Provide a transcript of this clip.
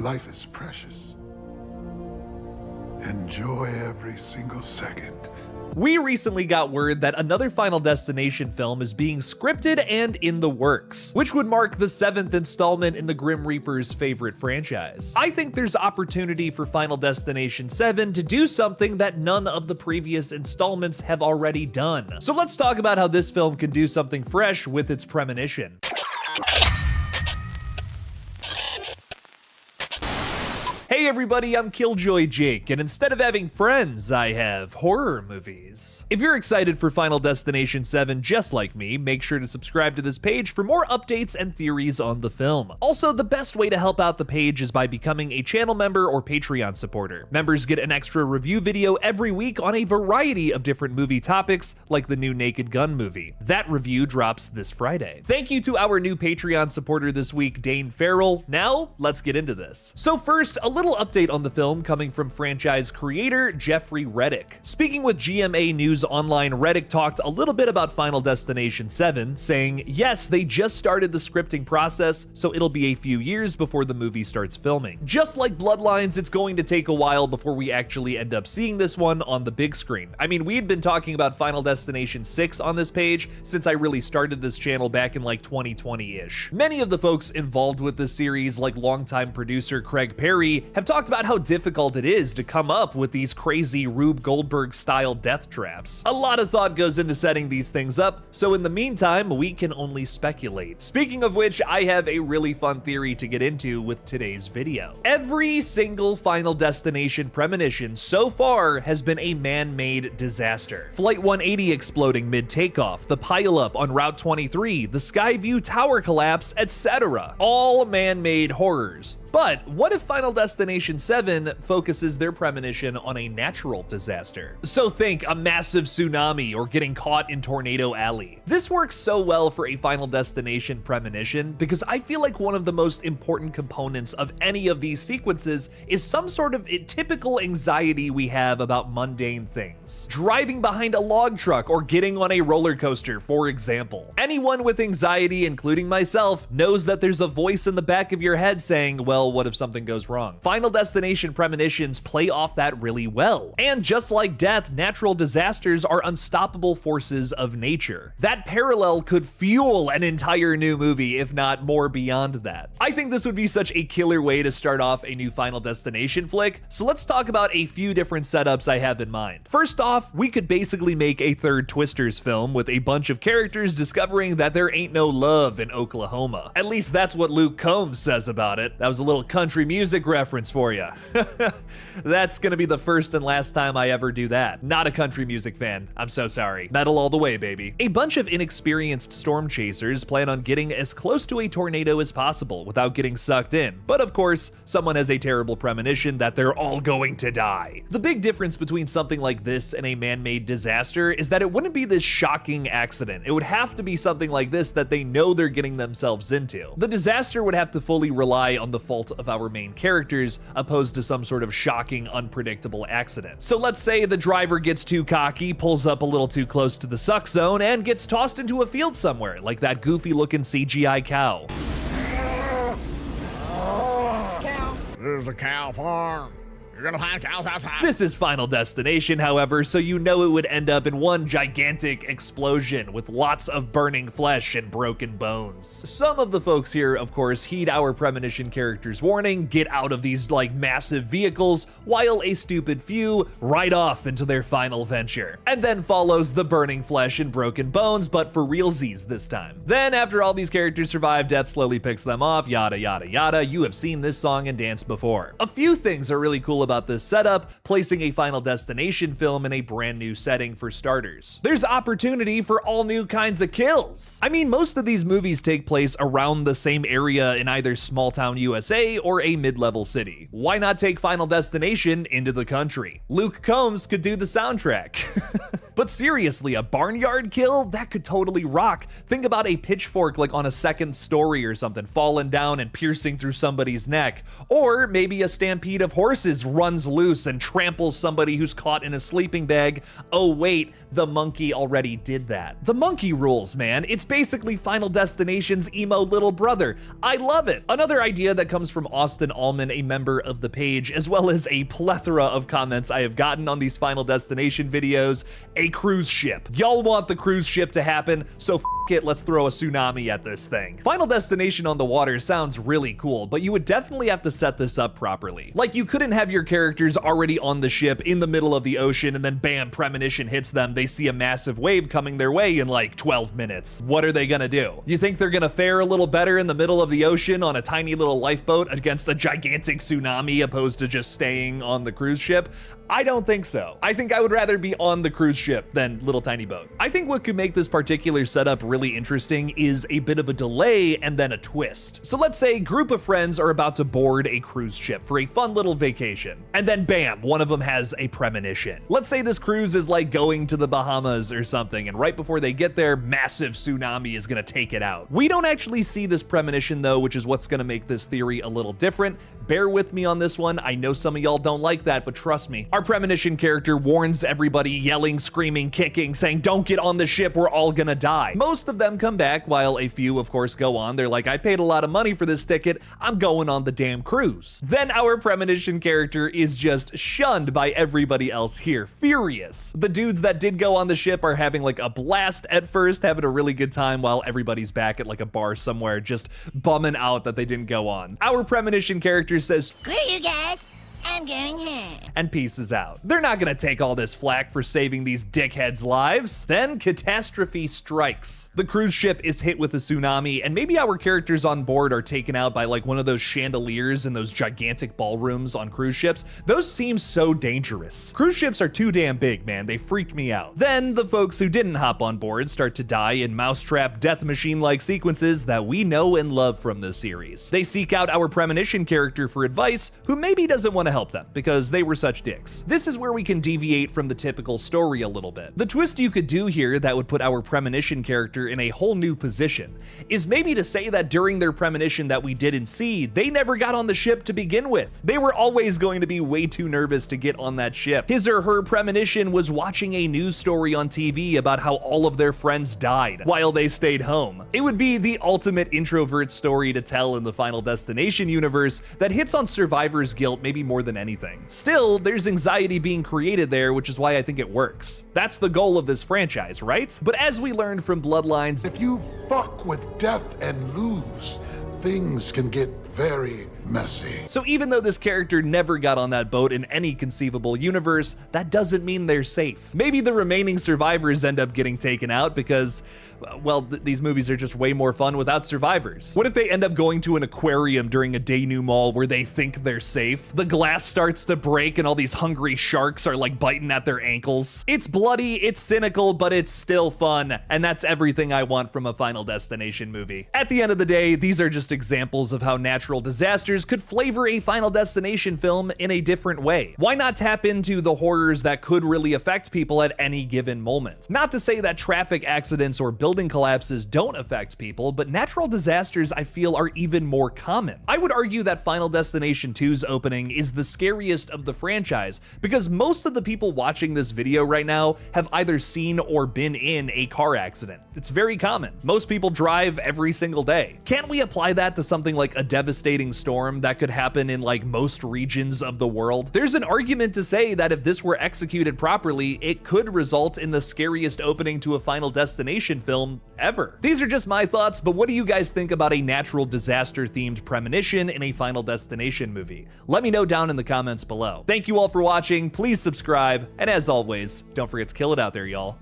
Life is precious. Enjoy every single second. We recently got word that another Final Destination film is being scripted and in the works, which would mark the 7th installment in the Grim Reaper's favorite franchise. I think there's opportunity for Final Destination 7 to do something that none of the previous installments have already done. So let's talk about how this film can do something fresh with its premonition. Hey everybody, I'm Killjoy Jake, and instead of having friends, I have horror movies. If you're excited for Final Destination 7 just like me, make sure to subscribe to this page for more updates and theories on the film. Also, the best way to help out the page is by becoming a channel member or Patreon supporter. Members get an extra review video every week on a variety of different movie topics, like the new Naked Gun movie. That review drops this Friday. Thank you to our new Patreon supporter this week, Dane Farrell. Now, let's get into this. So first, a little update on the film coming from franchise creator Jeffrey Reddick. Speaking with GMA News Online, Reddick talked a little bit about Final Destination 7, saying, yes, they just started the scripting process, so it'll be a few years before the movie starts filming. Just like Bloodlines, it's going to take a while before we actually end up seeing this one on the big screen. I mean, we had been talking about Final Destination 6 on this page since I really started this channel back in like 2020-ish. Many of the folks involved with this series, like longtime producer Craig Perry, have talked about how difficult it is to come up with these crazy Rube Goldberg style death traps. A lot of thought goes into setting these things up, so in the meantime, we can only speculate. Speaking of which, I have a really fun theory to get into with today's video. Every single Final Destination premonition so far has been a man-made disaster. Flight 180 exploding mid-takeoff, the pileup on Route 23, the Skyview Tower collapse, etc. All man-made horrors. But what if Final Destination 7 focuses their premonition on a natural disaster? So think a massive tsunami or getting caught in Tornado Alley. This works so well for a Final Destination premonition because I feel like one of the most important components of any of these sequences is some sort of typical anxiety we have about mundane things. Driving behind a log truck or getting on a roller coaster, for example. Anyone with anxiety, including myself, knows that there's a voice in the back of your head saying, well, what if something goes wrong? Final Destination premonitions play off that really well. And just like death, natural disasters are unstoppable forces of nature. That parallel could fuel an entire new movie, if not more beyond that. I think this would be such a killer way to start off a new Final Destination flick, so let's talk about a few different setups I have in mind. First off, we could basically make a third Twisters film with a bunch of characters discovering that there ain't no love in Oklahoma. At least that's what Luke Combs says about it. That was a little country music reference for you. That's gonna be the first and last time I ever do that. Not a country music fan. I'm so sorry. Metal all the way, baby. A bunch of inexperienced storm chasers plan on getting as close to a tornado as possible without getting sucked in. But of course, someone has a terrible premonition that they're all going to die. The big difference between something like this and a man-made disaster is that it wouldn't be this shocking accident. It would have to be something like this that they know they're getting themselves into. The disaster would have to fully rely on the fault of our main characters, opposed to some sort of shocking, unpredictable accident. So let's say the driver gets too cocky, pulls up a little too close to the suck zone, and gets tossed into a field somewhere, like that goofy looking CGI cow. There's a cow farm. You're gonna find cows outside. This is Final Destination, however, so you know it would end up in one gigantic explosion with lots of burning flesh and broken bones. Some of the folks here, of course, heed our premonition character's warning, get out of these like massive vehicles, while a stupid few ride off into their final venture. And then follows the burning flesh and broken bones, but for realsies this time. Then after all these characters survive, death slowly picks them off, yada yada yada. You have seen this song and dance before. A few things are really cool about this setup, placing a Final Destination film in a brand new setting for starters. There's opportunity for all new kinds of kills. I mean, most of these movies take place around the same area in either small town USA or a mid-level city. Why not take Final Destination into the country? Luke Combs could do the soundtrack. But seriously, a barnyard kill? That could totally rock. Think about a pitchfork like on a second story or something, falling down and piercing through somebody's neck. Or maybe a stampede of horses runs loose and tramples somebody who's caught in a sleeping bag. Oh wait, the monkey already did that. The monkey rules, man. It's basically Final Destination's emo little brother. I love it. Another idea that comes from Austin Allman, a member of the page, as well as a plethora of comments I have gotten on these Final Destination videos, a cruise ship. Y'all want the cruise ship to happen, so f it, let's throw a tsunami at this thing. Final Destination on the water sounds really cool, but you would definitely have to set this up properly. Like, you couldn't have your characters already on the ship in the middle of the ocean and then bam, premonition hits them, they see a massive wave coming their way in like 12 minutes. What are they gonna do? You think they're gonna fare a little better in the middle of the ocean on a tiny little lifeboat against a gigantic tsunami opposed to just staying on the cruise ship? I don't think so. I think I would rather be on the cruise ship than little tiny boat. I think what could make this particular setup really interesting is a bit of a delay and then a twist. So let's say a group of friends are about to board a cruise ship for a fun little vacation, and then bam, one of them has a premonition. Let's say this cruise is like going to the Bahamas or something, and right before they get there, massive tsunami is gonna take it out. We don't actually see this premonition though, which is what's gonna make this theory a little different. Bear with me on this one. I know some of y'all don't like that, but trust me. Our premonition character warns everybody, yelling, screaming, kicking, saying, don't get on the ship, we're all gonna die. Most of them come back, while a few, of course, go on. They're like, I paid a lot of money for this ticket, I'm going on the damn cruise. Then our premonition character is just shunned by everybody else here, furious. The dudes that did go on the ship are having like a blast at first, having a really good time, while everybody's back at like a bar somewhere, just bumming out that they didn't go on. Our premonition character says, Screw you guys, I'm going home. And pieces out. They're not gonna take all this flack for saving these dickheads' lives. Then catastrophe strikes. The cruise ship is hit with a tsunami, and maybe our characters on board are taken out by like one of those chandeliers in those gigantic ballrooms on cruise ships. Those seem so dangerous. Cruise ships are too damn big, man. They freak me out. Then the folks who didn't hop on board start to die in mousetrap death machine-like sequences that we know and love from this series. They seek out our premonition character for advice, who maybe doesn't want to help them because they were such dicks. This is where we can deviate from the typical story a little bit. The twist you could do here that would put our premonition character in a whole new position is maybe to say that during their premonition that we didn't see, they never got on the ship to begin with. They were always going to be way too nervous to get on that ship. His or her premonition was watching a news story on TV about how all of their friends died while they stayed home. It would be the ultimate introvert story to tell in the Final Destination universe that hits on survivor's guilt maybe more than anything. Still, there's anxiety being created there, which is why I think it works. That's the goal of this franchise, right? But as we learned from Bloodlines, If you fuck with death and lose, things can get very messy. so even though this character never got on that boat in any conceivable universe, that doesn't mean they're safe. Maybe the remaining survivors end up getting taken out because, well, these movies are just way more fun without survivors. What if they end up going to an aquarium during a denouement where they think they're safe? The glass starts to break and all these hungry sharks are like biting at their ankles. It's bloody, it's cynical, but it's still fun, and that's everything I want from a Final Destination movie. At the end of the day, these are just examples of how natural disasters could flavor a Final Destination film in a different way. Why not tap into the horrors that could really affect people at any given moment? Not to say that traffic accidents or building collapses don't affect people, but natural disasters I feel are even more common. I would argue that Final Destination 2's opening is the scariest of the franchise because most of the people watching this video right now have either seen or been in a car accident. It's very common. Most people drive every single day. Can't we apply that to something like a devastating storm that could happen in like most regions of the world? There's an argument to say that if this were executed properly, it could result in the scariest opening to a Final Destination film ever. These are just my thoughts, but what do you guys think about a natural disaster themed premonition in a Final Destination movie? Let me know down in the comments below. Thank you all for watching, please subscribe, and as always, don't forget to kill it out there, y'all.